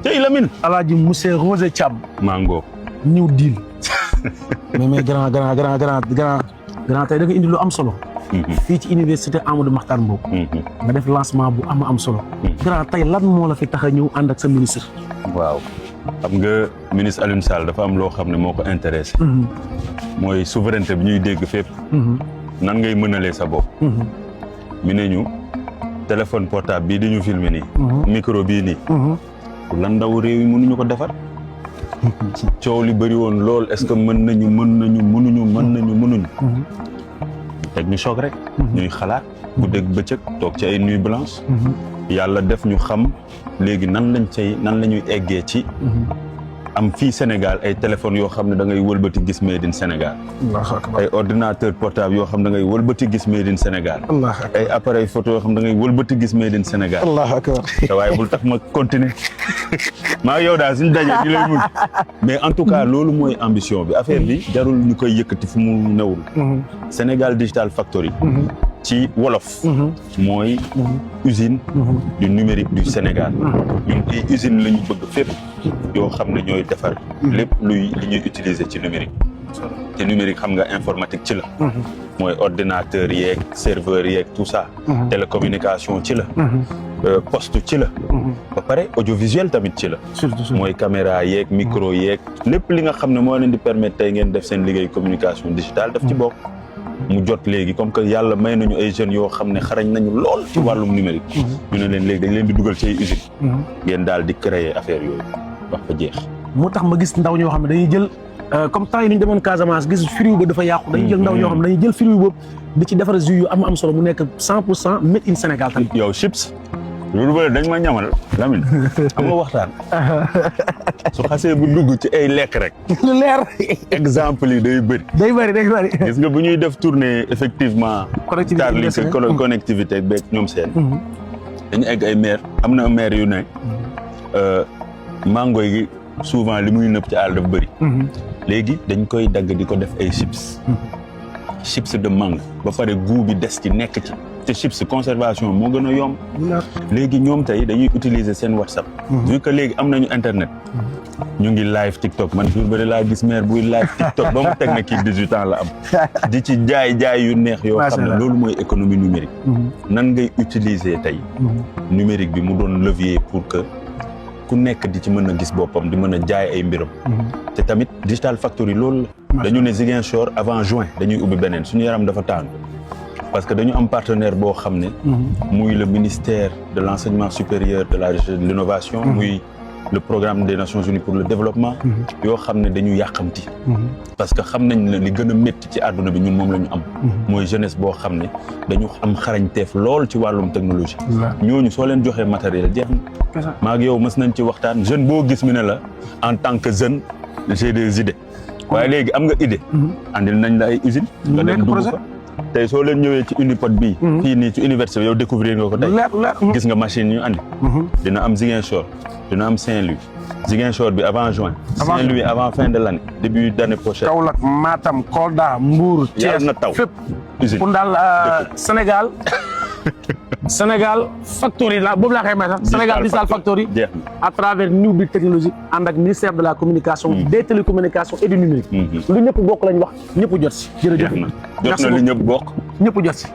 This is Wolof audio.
tey Lamine. Alaaji monsieur Rosé Thiam. Mango. New Deal. mais grand tey da nga indi lu am solo. fii ci université Amadou Mahtar Mbow. nga def lancement bu am solo. grand tey lan moo la fi tax a ñëw ànd ak sa ministre. waaw xam nga ministre Alioune Sall dafa am loo xam ne moo ko intéressé. mooy souveraineté bi ñuy dégg fépp. nan ngay mënalee sa bopp. mi ne ñu téléphone portable bii di ñu filmer nii. micro bii nii. lan ndaw réew yi mënuñu ko defar. coow li bëri woon lool est-ce que mënuñu. teg ñu choc rek. ñuy xalaat bu dégg bëccëg toog ci ay nuit blanche. yàlla def ñu xam léegi nan la ñuy eggee ci. am fii Sénégal ay téléphones yoo xam ne da ngay wëlbati gis made in Sénégal. ay ordinateur portable yoo xam ne da ngay wëlbati gis made in Sénégal. ay appareil photo yoo xam ne da ngay wëlbati gis made in Sénégal. te waaye bul tax ma continuer maa yow daal suñu daje di lay mun mais en tout cas loolu mooy ambition bi affaire bi jarul ñu koy yëkkati fu mu newul. Sénégal Digital Factory. ci wolof. mooy usine du numérique du Sénégal. ñun ay usine la ñu bëgg fépp yoo xam ne ñooy defar lépp li ñuy utiliser ci numérique. te numérique xam nga informatique ci la. mooy ordinateur yeeg serveur yeeg tout ça. télécommunication ci la. poste ci la. ba pare audiovisuel tamit ci la. mooy caméra yeeg micro yeeg lépp li nga xam ne moo leen di permettre tey ngeen def seen liggéey communication digitale daf ci bokk. mu jot léegi comme que yàlla may nañu ay jeunes yoo xam ne xarañ nañu lool ci wàllum numérique. ñu ne leen léegi dañ leen di dugal ci ay usines. ngeen daal di créer affaire yooyu wax fa jeex. moo tax ma gis ndaw ñoo xam ne dañuy jël comme temps yi ñu demoon Casamance gis frigo ba dafa yàqu. dañuy jël ndaw ñoo xam ne dañuy jël frigo boobu di ci defar jus yu am solo mu nekk 100% made in Sénégal tamit. yow chips. loolu bële dañ ma ñamal Lamine am nga waxtaan su xasee bu dugg ci ay lekk rek. lu leer. exemple yi day bëri. gis nga bu ñuy def tournée effectivement. connectivité beeg ñoom seen. dañu egg ay maire am na maire yu ne. mango yi souvent li muy nëb ci àll dafa bëri. léegi dañ koy dagg di ko def ay chips. chips de mangue ba pare goût bi des ci nekk ci. te chips conservation moo gën a yomb. léegi ñoom tey dañuy utiliser seen WhatsApp. vu que léegi am nañu internet. ñu ngi live TikTok man jour bëri laa gis maire buy live TikTok ba mu teg na kii 18 ans la am. di ci jaay yu neex yoo xam ne loolu mooy économie numérique. nan ngay utiliser tey. numérique bi mu doon levier pour que ku nekk di ci mën a gis boppam di mën a jaay ay mbiram. te tamit Digital Factory loolu la. dañu ne Ziguinchor avant juin dañuy ubbi beneen suñu yaram dafa tàng. parce que dañu am partenaire boo xam ne. muy le ministère de l'enseignement supérieur de la recherche et de l'innovation. muy le programme des Nations Unies pour le développement. yoo xam ne dañu yàqamti. parce que xam nañ ne li gën a métti ci àdduna bi ñun moom la ñu am. mooy jeunesse boo xam ne dañu am xarañteef lool ci wàllum technologie. ñooñu soo leen joxee matériel jeex na. maa ak yow mës nañ ci waxtaan jeune boo gis mi ne la en tant que jeune j'ai des idées. waaye léegi am nga idée. andil nañ la ay usines. nga dem dugg fa. tey soo leen ñëwee ci Unipod bii. fii nii ci université bi yow découvrir nga ko tey. gis nga machine ñu andi. dina am Ziguinchor dina am Saint-Louis. Ziguinchor bi avant juin. Saint-Louis avant fin de l'année début d'année prochaine. Kaolack Matam Kolda Mbour. Thiès na taw fépp. usine pour daal Sénégal Factory la boobu laa koy may sax Sénégal Digital Factory à travers New Deal technologie ànd ak ministère de la communication des télécommunications et du numérique lu ñëpp bokk lañ wax ñëpp jot si jërëjëf jot na li ñëpp bokk ñëpp jot si